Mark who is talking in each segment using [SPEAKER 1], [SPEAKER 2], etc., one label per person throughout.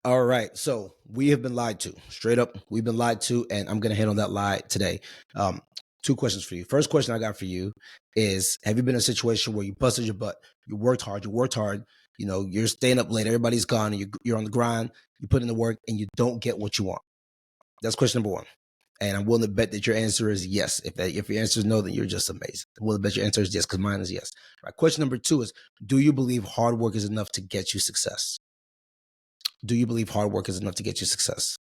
[SPEAKER 1] All right. So we have been lied to. Straight up, we've been lied to, and I'm gonna hit on that lie today. Um, Two questions for you. First question I got for you is: have you been in a situation where you busted your butt? You worked hard. You know, you're staying up late. Everybody's gone, and you're on the grind. You put in the work, and you don't get what you want. That's question number one. And I'm willing to bet that your answer is yes. If your answer is no, then you're just amazing. I'm willing to bet your answer is yes, because mine is yes. All right. Question number two is: do you believe hard work is enough to get you success? Do you believe hard work is enough to get you success?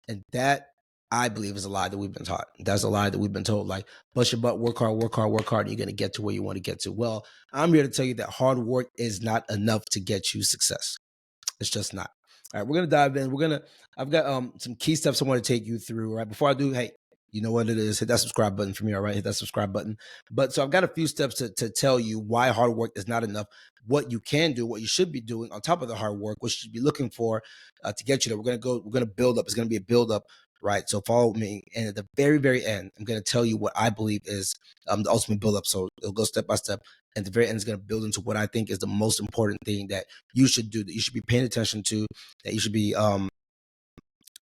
[SPEAKER 1] And that I believe is a lie that we've been taught. That's a lie that we've been told. Like, bust your butt, work hard, work hard, work hard, and you're going to get to where you want to get to. Well, I'm here to tell you that hard work is not enough to get you success. It's just not. All right, we're gonna dive in. I've got some key steps I want to take you through. Right before I do, hey, you know what it is? Hit that subscribe button for me. All right, hit that subscribe button. But so I've got a few steps to tell you why hard work is not enough. What you can do, what you should be doing on top of the hard work, what you should be looking for to get you there. We're gonna build up. It's gonna be a build up. Right. So follow me. And at the very, very end, I'm going to tell you what I believe is the ultimate build up. So it'll go step by step. And the very end is going to build into what I think is the most important thing that you should do, that you should be paying attention to, that you should be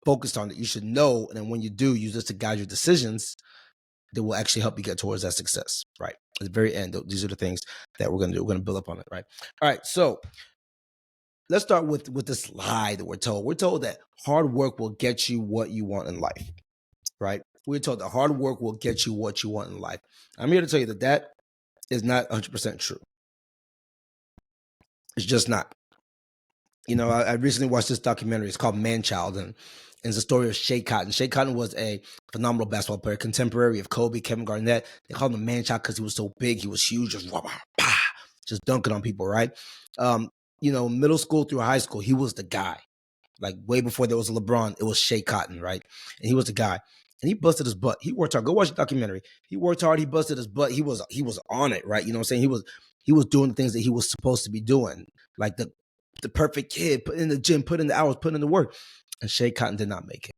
[SPEAKER 1] focused on, that you should know. And then when you do, use this to guide your decisions that will actually help you get towards that success. Right. At the very end, these are the things that we're going to do. We're going to build up on it. Right. All right. So let's start with this lie that we're told. We're told that hard work will get you what you want in life. Right. We're told that hard work will get you what you want in life. I'm here to tell you that that is not 100% true. It's just not. You know, I recently watched this documentary. It's called Man Child, and it's the story of Shay Cotton. Shay Cotton was a phenomenal basketball player, contemporary of Kobe, Kevin Garnett. They called him the Man Child because he was so big, he was huge, just dunking on people, right? You know, middle school through high school, he was the guy. Like way before there was a LeBron, it was Shay Cotton, right? And he was the guy. And he busted his butt. He worked hard. Go watch the documentary. He worked hard. He busted his butt. He was on it, right? You know what I'm saying? He was doing the things that he was supposed to be doing, like the perfect kid, put in the gym, put in the hours, put in the work. And Shay Cotton did not make it,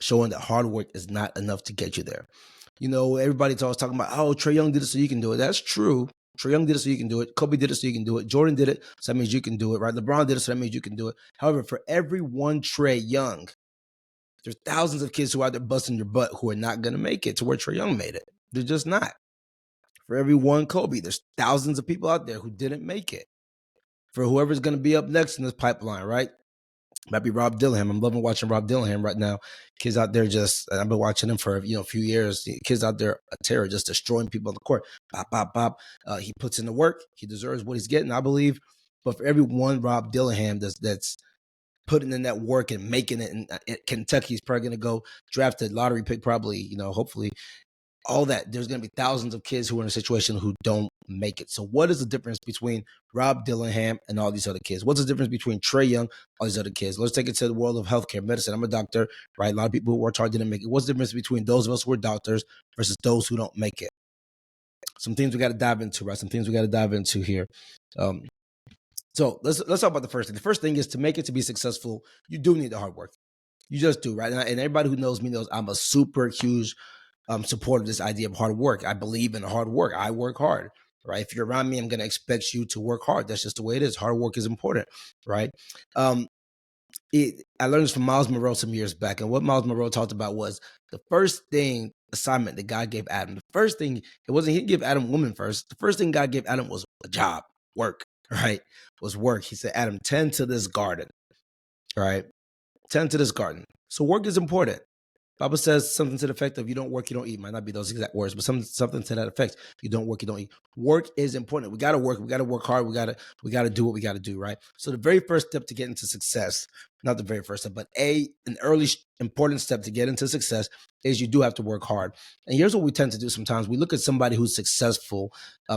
[SPEAKER 1] showing that hard work is not enough to get you there. You know, everybody's always talking about, oh, Trae Young did it so you can do it. That's true. Trae Young did it so you can do it. Kobe did it so you can do it. Jordan did it, so that means you can do it, right? LeBron did it, so that means you can do it. However, for every one Trae Young, there's thousands of kids who are out there busting your butt who are not going to make it to where Trae Young made it. They're just not. For every one Kobe, there's thousands of people out there who didn't make it. For whoever's going to be up next in this pipeline, right? Might be Rob Dillingham. I'm loving watching Rob Dillingham right now. Kids out there I've been watching him for a few years. Kids out there, a terror, just destroying people on the court. Bop, bop, bop. He puts in the work. He deserves what he's getting, I believe. But for every one Rob Dillingham that's putting in that work and making it, and Kentucky's probably going to go draft a lottery pick, probably, you know, hopefully. All that, there's going to be thousands of kids who are in a situation who don't make it. So what is the difference between Rob Dillingham and all these other kids? What's the difference between Trae Young, all these other kids? Let's take it to the world of healthcare, medicine. I'm a doctor, right? A lot of people who worked hard didn't make it. What's the difference between those of us who are doctors versus those who don't make it? Some things we got to dive into, right? Some things we got to dive into here. So let's talk about the first thing. The first thing is, to make it, to be successful, you do need the hard work. You just do, right? And everybody who knows me knows I'm a super huge supportive of this idea of hard work. I believe in hard work. I work hard, right? If you're around me, I'm going to expect you to work hard. That's just the way it is. Hard work is important, right? I learned this from Miles Monroe some years back, and what Miles Monroe talked about was the first thing, assignment that God gave Adam. The first thing, it wasn't he gave Adam woman first. The first thing God gave Adam was a job, work, right? Was work. He said, Adam, tend to this garden, right? Tend to this garden. So work is important. Bible says something to the effect of, you don't work, you don't eat. Might not be those exact words, but something to that effect. You don't work, you don't eat. Work is important. We got to work. We got to work hard. We got to do what we got to do, right? So the very first step to get into success, not the very first step, but an early important step to get into success is you do have to work hard. And here's what we tend to do sometimes. We look at somebody who's successful,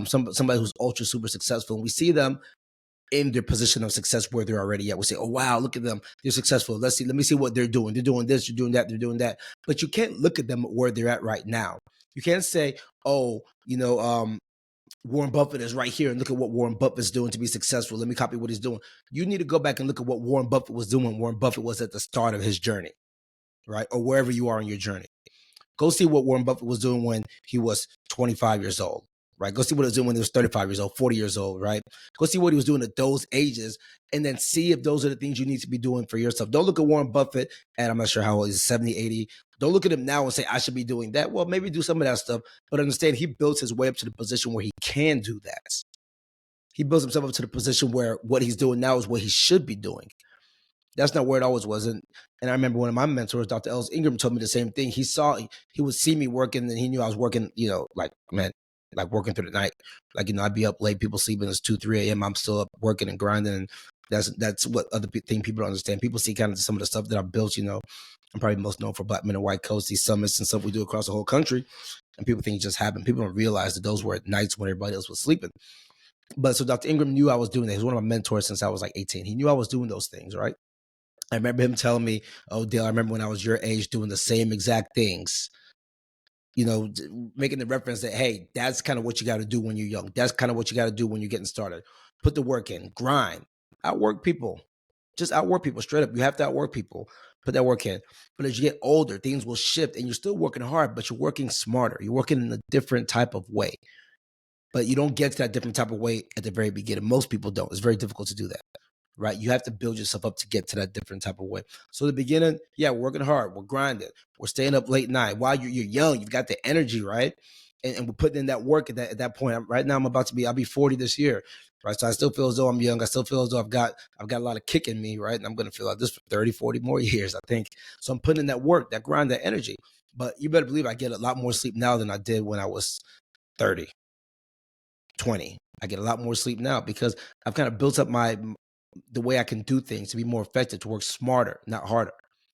[SPEAKER 1] somebody who's ultra super successful, and we see them in their position of success where they're already at. We say, oh, wow, look at them. They're successful. Let me see what they're doing. They're doing this, they're doing that, they're doing that. But you can't look at them where they're at right now. You can't say, oh, Warren Buffett is right here and look at what Warren Buffett's doing to be successful. Let me copy what he's doing. You need to go back and look at what Warren Buffett was doing when Warren Buffett was at the start of his journey, right? Or wherever you are in your journey. Go see what Warren Buffett was doing when he was 25 years old. right? Go see what he was doing when he was 35 years old, 40 years old, right? Go see what he was doing at those ages, and then see if those are the things you need to be doing for yourself. Don't look at Warren Buffett, and I'm not sure how old he's, 70, 80. Don't look at him now and say, I should be doing that. Well, maybe do some of that stuff, but understand he built his way up to the position where he can do that. He builds himself up to the position where what he's doing now is what he should be doing. That's not where it always was. And I remember one of my mentors, Dr. Ellis Ingram, told me the same thing. He would see me working, and he knew I was working, like working through the night. Like, I'd be up late, people sleeping, it's 2, 3 a.m. I'm still up working and grinding. And that's what other thing people don't understand. People see kind of some of the stuff that I built, I'm probably most known for Black Men and White Coats, these summits and stuff we do across the whole country. And people think it just happened. People don't realize that those were at nights when everybody else was sleeping. But so Dr. Ingram knew I was doing that. He was one of my mentors since I was like 18. He knew I was doing those things, right? I remember him telling me, oh, Dale, I remember when I was your age doing the same exact things, making the reference that, hey, that's kind of what you got to do when you're young. That's kind of what you got to do when you're getting started. Put the work in, grind, outwork people. Just outwork people straight up. You have to outwork people. Put that work in. But as you get older, things will shift, and you're still working hard, but you're working smarter. You're working in a different type of way. But you don't get to that different type of way at the very beginning. Most people don't. It's very difficult to do that, right? You have to build yourself up to get to that different type of way. So the beginning, yeah, we're working hard. We're grinding. We're staying up late night. While you're young, you've got the energy, right? And we're putting in that work at that point. Right now, I'll be 40 this year, right? So I still feel as though I'm young. I still feel as though I've got a lot of kick in me, right? And I'm going to feel like this for 30, 40 more years, I think. So I'm putting in that work, that grind, that energy. But you better believe I get a lot more sleep now than I did when I was 30. 20. I get a lot more sleep now because I've kind of built up the way I can do things to be more effective, to work smarter, not harder.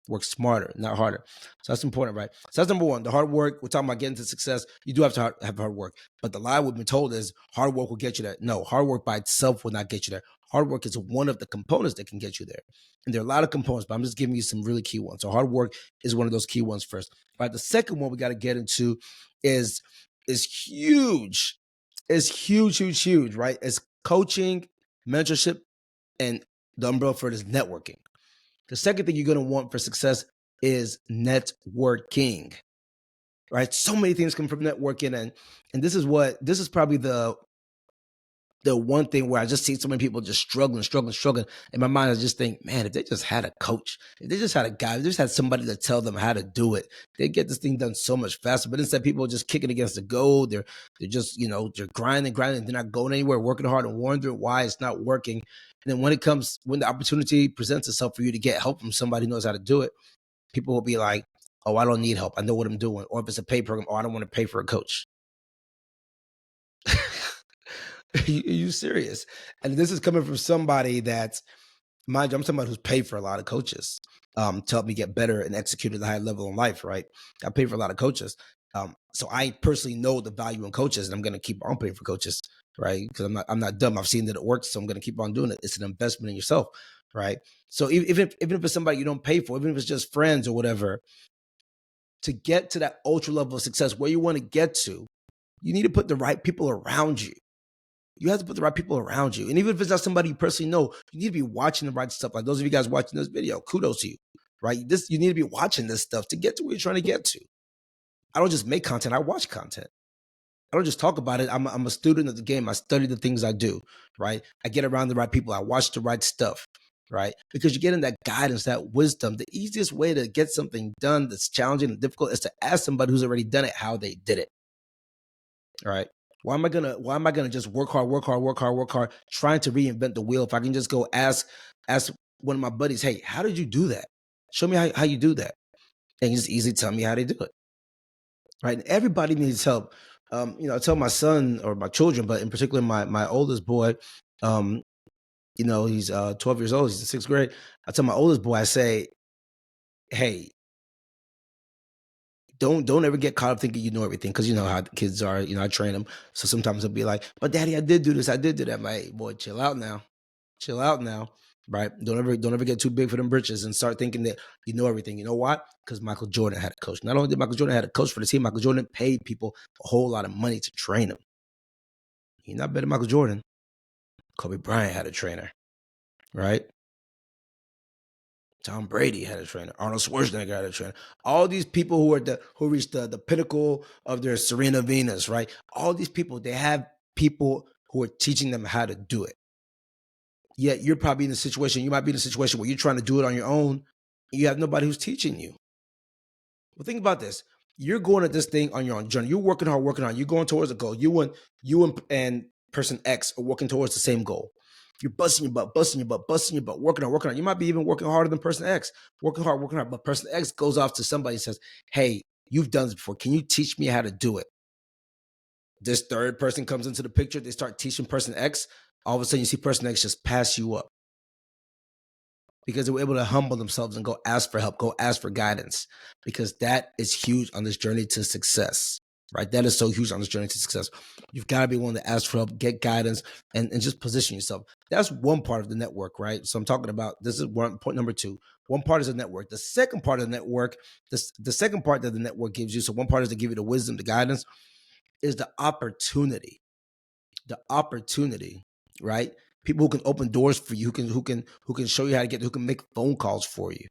[SPEAKER 1] Work smarter, not harder. So that's important, right? So that's number one. The hard work. We're talking about getting to success. You do have to have hard work. But the lie we've been told is hard work will get you there. No, hard work by itself will not get you there. Hard work is one of the components that can get you there. And there are a lot of components, but I'm just giving you some really key ones. So hard work is one of those key ones first. All right, the second one we got to get into is huge. Is huge, right? It's coaching, mentorship, and the umbrella for it is networking. The second thing you're going to want for success is networking, right? So many things come from networking, and this is probably the one thing where I just see so many people just struggling. In my mind, I just think, man, if they just had a coach, if they just had a guy, if they just had somebody to tell them how to do it, they'd get this thing done so much faster. But instead, people are just kicking against the goal. They're just, they're grinding. They're not going anywhere, working hard and wondering why it's not working. And then when the opportunity presents itself for you to get help from somebody who knows how to do it, people will be like, oh, I don't need help. I know what I'm doing. Or if it's a pay program, oh, I don't want to pay for a coach. Are you serious? And this is coming from somebody that's, mind you, I'm somebody who's paid for a lot of coaches to help me get better and execute at a high level in life, right? I pay for a lot of coaches. So I personally know the value in coaches, and I'm going to keep on paying for coaches, right? Because I'm not dumb. I've seen that it works, so I'm going to keep on doing it. It's an investment in yourself, right? So even if it's somebody you don't pay for, even if it's just friends or whatever, to get to that ultra level of success where you want to get to, you need to put the right people around you. You have to put the right people around you. And even if it's not somebody you personally know, you need to be watching the right stuff. Like those of you guys watching this video, kudos to you, right? You need to be watching this stuff to get to where you're trying to get to. I don't just make content, I watch content. I don't just talk about it. I'm a student of the game. I study the things I do, right? I get around the right people. I watch the right stuff, right? Because you're getting that guidance, that wisdom. The easiest way to get something done that's challenging and difficult is to ask somebody who's already done it how they did it, right? Why am I gonna just work hard, trying to reinvent the wheel? If I can just go ask one of my buddies, hey, how did you do that? Show me how you do that. And you just easily tell me how they do it. Right. And everybody needs help. I tell my son or my children, but in particular my oldest boy, he's 12 years old, he's in 6th grade. I tell my oldest boy, I say, hey, don't ever get caught up thinking you know everything, because you know how the kids are. I train them. So sometimes they'll be like, but daddy, I did do this, I did do that. I'm like, hey, boy, chill out now. Right? Don't ever get too big for them britches and start thinking that you know everything. You know why? Because Michael Jordan had a coach. Not only did Michael Jordan had a coach for the team, Michael Jordan paid people a whole lot of money to train him. He's not better than Michael Jordan. Kobe Bryant had a trainer, right? Tom Brady had a trainer. Arnold Schwarzenegger had a trainer. All these people who reached the pinnacle of their Serena Venus, right? All these people, they have people who are teaching them how to do it. Yet you're probably in a situation, you might be in a situation where you're trying to do it on your own. And you have nobody who's teaching you. Well, think about this. You're going at this thing on your own journey. You're working hard. You're going towards a goal. You and person X are working towards the same goal. You're busting your butt, working on. You might be even working harder than person X, working hard. But person X goes off to somebody and says, hey, you've done this before. Can you teach me how to do it? This third person comes into the picture. They start teaching person X. All of a sudden, you see person X just pass you up because they were able to humble themselves and go ask for help, go ask for guidance, because that is huge on this journey to success, right? That is so huge on this journey to success. You've got to be willing to ask for help, get guidance, and just position yourself. That's one part of the network, right? So I'm talking about, this is point number 2. One part is the network. The second part of the network, the second part that the network gives you, so one part is to give you the wisdom, the guidance, is the opportunity. The opportunity, right? People who can open doors for you, who can show you how to get, who can make phone calls for you.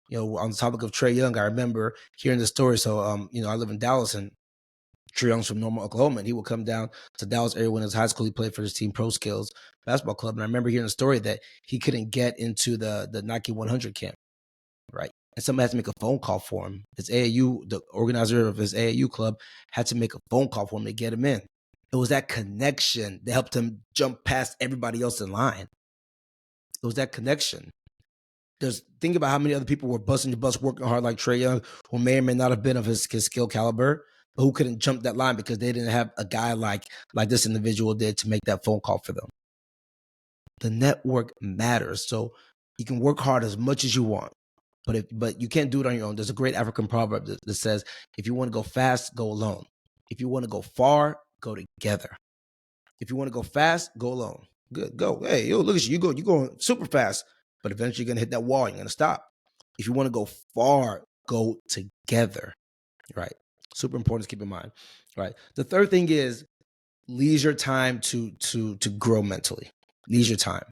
[SPEAKER 1] You know, on the topic of Trae Young, I remember hearing the story. So, I live in Dallas, and Trae Young's from Norman, Oklahoma, and he would come down to Dallas area when he was high school. He played for his team, Pro Skills Basketball Club, and I remember hearing a story that he couldn't get into the Nike 100 camp, right? And somebody had to make a phone call for him. His AAU, the organizer of his AAU club, had to make a phone call for him to get him in. It was that connection that helped him jump past everybody else in line. It was that connection. Think about how many other people were busting your bus, working hard like Trae Young, who may or may not have been of his skill caliber, but who couldn't jump that line because they didn't have a guy like this individual did to make that phone call for them. The network matters. So you can work hard as much as you want, but you can't do it on your own. There's a great African proverb that says, if you want to go fast, go alone. If you want to go far, go together. If you want to go fast, go alone. Good, go. Hey, yo, look at you. You're going super fast, but eventually you're going to hit that wall. You're going to stop. If you want to go far, go together, right? Super important to keep in mind, right? The third thing is leisure time to grow mentally. Leisure time.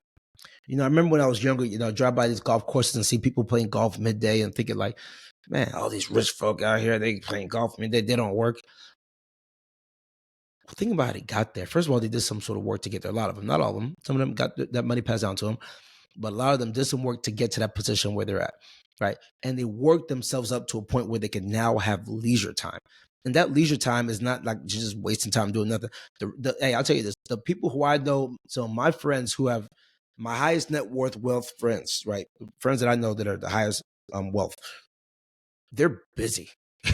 [SPEAKER 1] I remember when I was younger, I drive by these golf courses and see people playing golf midday and thinking like, man, all these rich folk out here, they playing golf midday, they don't work. Well, think about how they got there. First of all, they did some sort of work to get there. A lot of them, not all of them. Some of them got that money passed down to them, but a lot of them did some work to get to that position where they're at, right? And they worked themselves up to a point where they can now have leisure time. And that leisure time is not like just wasting time doing nothing. Hey, I'll tell you this, the people who I know, so my friends who have my highest net worth wealth friends, right? Friends that I know that are the highest wealth, they're busy.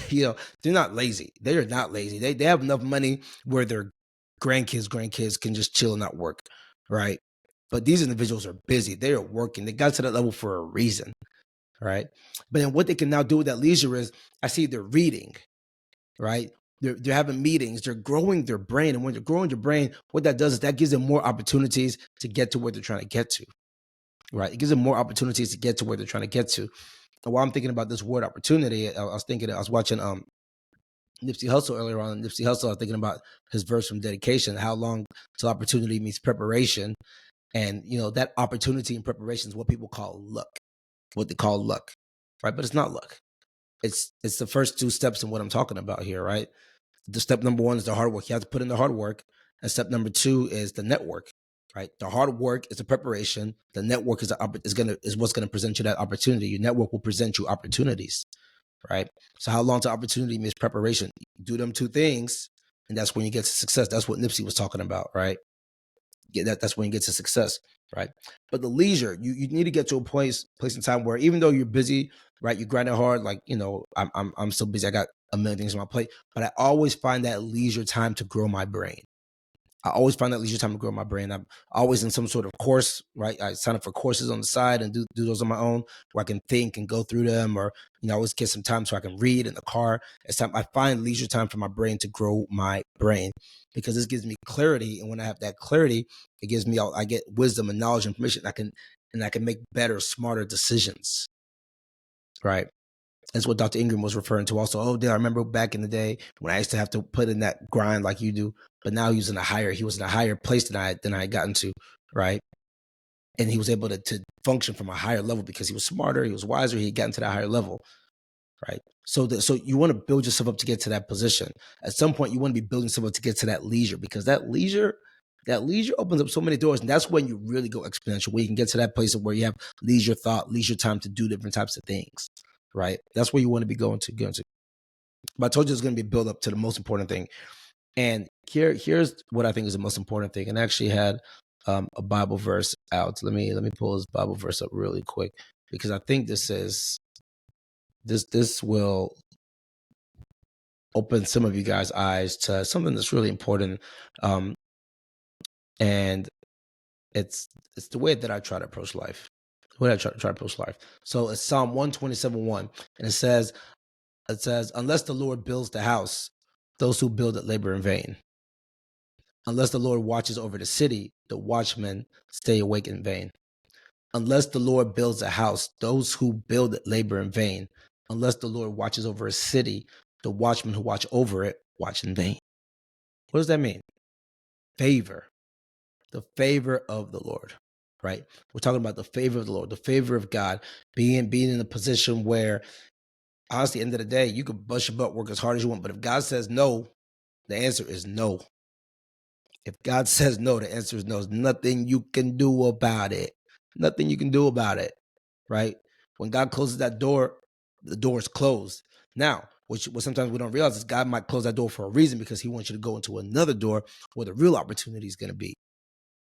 [SPEAKER 1] They're not lazy. They are not lazy. They have enough money where their grandkids can just chill and not work, right? But these individuals are busy. They are working. They got to that level for a reason, right? But then what they can now do with that leisure is, I see they're reading, right? They're having meetings. They're growing their brain. And when they're growing your brain, what that does is that gives them more opportunities to get to where they're trying to get to, right? It gives them more opportunities to get to where they're trying to get to. And while I'm thinking about this word opportunity, I was watching Nipsey Hussle earlier on. Nipsey Hussle, I was thinking about his verse from Dedication, how long till opportunity meets preparation. And, that opportunity and preparation is what people call luck, what they call luck, right? But it's not luck. It's the first 2 steps in what I'm talking about here, right? The step number 1 is the hard work. You have to put in the hard work. And step number 2 is the network, right? The hard work is the preparation. The network is what's going to present you that opportunity. Your network will present you opportunities, right? So how long to opportunity means preparation. Do them 2 things, and that's when you get to success. That's what Nipsey was talking about, right? That's when you get to success, right? But the leisure, you need to get to a place in time where, even though you're busy, right, you're grinding hard, like, I'm so busy, I got a million things on my plate, but I always find that leisure time to grow my brain. I'm always in some sort of course, right? I sign up for courses on the side and do those on my own, where I can think and go through them, or, I always get some time so I can read in the car. It's time I find leisure time for my brain to grow my brain, because this gives me clarity. And when I have that clarity, it gives me, I get wisdom and knowledge and information. I can make better, smarter decisions, right? That's what Dr. Ingram was referring to also. Oh, I remember back in the day when I used to have to put in that grind like you do, but now he was in a higher place than I had gotten to, right? and he was able to function from a higher level because he was smarter, he was wiser, he got into that higher level, right? So you want to build yourself up to get to that position. At some point, you want to be building yourself up to get to that leisure, because that leisure opens up so many doors, and that's when you really go exponential, where you can get to that place of where you have leisure thought, leisure time to do different types of things, right? That's where you want to be going to. But I told you it's going to be built up to the most important thing. And here's what I think is the most important thing. And I actually had a Bible verse out. Let me pull this Bible verse up really quick, because I think this will open some of you guys' eyes to something that's really important. And it's the way that I try to approach life. The way I try to approach life. So it's Psalm 127:1, and it says, unless the Lord builds the house, those who build it labor in vain. Unless the Lord watches over the city, the watchmen stay awake in vain. Unless the Lord builds a house, those who build it labor in vain. Unless the Lord watches over a city, the watchmen who watch over it watch in vain. What does that mean? Favor. The favor of the Lord, right? We're talking about the favor of the Lord, the favor of God, being in a position where, honestly, at the end of the day, you can bust your butt, work as hard as you want, but if God says no, the answer is no. If God says no, the answer is no. There's nothing you can do about it. Nothing you can do about it, right? When God closes that door, the door is closed. Now, what sometimes we don't realize is God might close that door for a reason, because he wants you to go into another door where the real opportunity is going to be,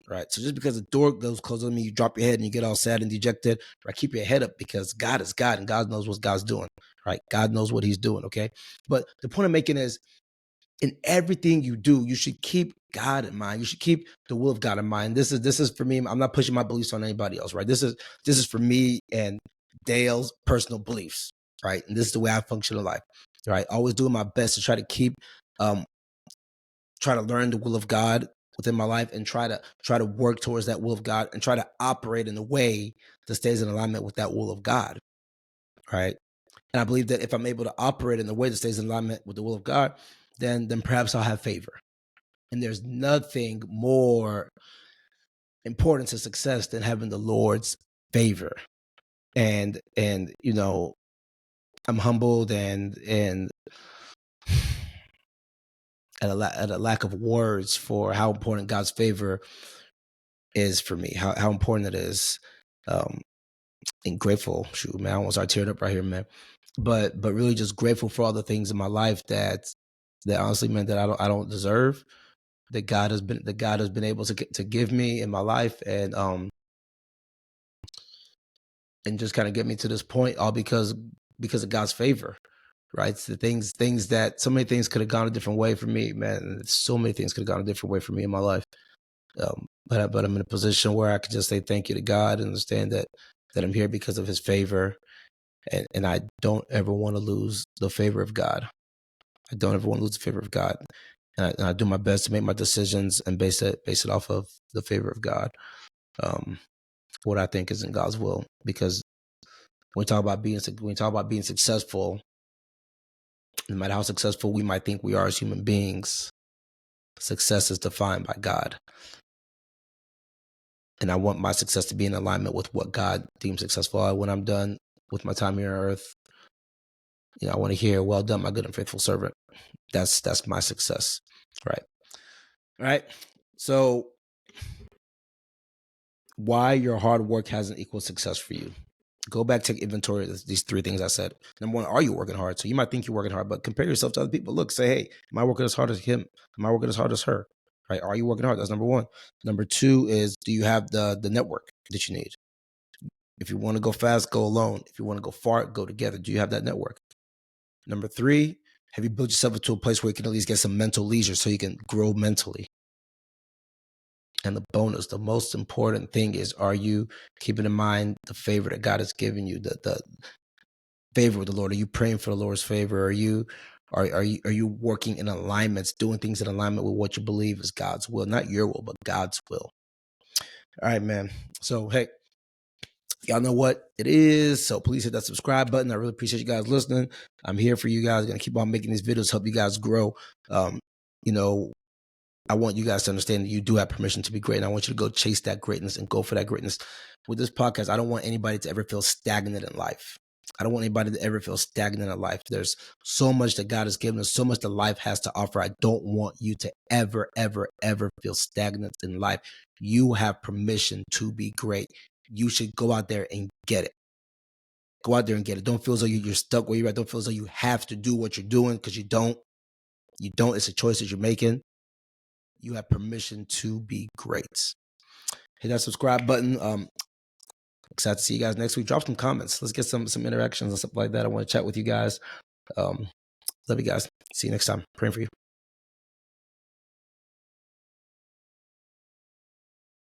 [SPEAKER 1] right? So just because the door goes closed doesn't mean you drop your head and you get all sad and dejected, right? Keep your head up, because God is God, and God knows what God's doing, right? God knows what he's doing, okay? But the point I'm making is, in everything you do, you should keep God in mind. You should keep the will of God in mind. This is for me. I'm not pushing my beliefs on anybody else, right? This is for me and Dale's personal beliefs, right? And this is the way I function in life, right? Always doing my best to try to keep, try to learn the will of God within my life, and try to work towards that will of God, and try to operate in a way that stays in alignment with that will of God, right? And I believe that if I'm able to operate in a way that stays in alignment with the will of God, then perhaps I'll have favor. And there's nothing more important to success than having the Lord's favor. And you know, I'm humbled and at a lack of words for how important God's favor is for me, how important it is, and grateful. Shoot, man, I almost start teared up right here, man. But really just grateful for all the things in my life that honestly, man, that I don't deserve, that God has been able to give me in my life, and just kind of get me to this point, all because of God's favor, right? So things that so many things could have gone a different way for me, man. So many things could have gone a different way for me in my life. But I'm in a position where I can just say thank you to God, and understand that I'm here because of his favor. And I don't ever want to lose the favor of God. I don't ever want to lose the favor of God. And I do my best to make my decisions and base it off of the favor of God. What I think is in God's will, because when we talk about being successful, no matter how successful we might think we are as human beings, success is defined by God. And I want my success to be in alignment with what God deems successful. When I'm done with my time here on earth, I want to hear, "Well done, my good and faithful servant." That's my success, right? Right. So, why your hard work hasn't equaled success for you? Go back, take inventory of these three things I said. Number one, are you working hard? So you might think you're working hard, but compare yourself to other people. Look, say, hey, am I working as hard as him? Am I working as hard as her? Right? Are you working hard? That's number one. Number two is, do you have the network that you need? If you want to go fast, go alone. If you want to go far, go together. Do you have that network? Number three, have you built yourself into a place where you can at least get some mental leisure so you can grow mentally? And the bonus, the most important thing is, are you keeping in mind the favor that God has given you, the favor of the Lord? Are you praying for the Lord's favor? Are you working in alignments, doing things in alignment with what you believe is God's will? Not your will, but God's will. All right, man. So, hey, y'all know what it is. So please hit that subscribe button. I really appreciate you guys listening. I'm here for you guys. I'm going to keep on making these videos, help you guys grow. I want you guys to understand that you do have permission to be great. And I want you to go chase that greatness and go for that greatness. With this podcast, I don't want anybody to ever feel stagnant in life. I don't want anybody to ever feel stagnant in life. There's so much that God has given us, so much that life has to offer. I don't want you to ever, ever, ever feel stagnant in life. You have permission to be great. You should go out there and get it. Go out there and get it. Don't feel as though you're stuck where you're at. Don't feel as though you have to do what you're doing, because you don't. You don't. It's a choice that you're making. You have permission to be great. Hit that subscribe button. Excited to see you guys next week. Drop some comments. Let's get some interactions and stuff like that. I want to chat with you guys. Love you guys. See you next time. Praying for you.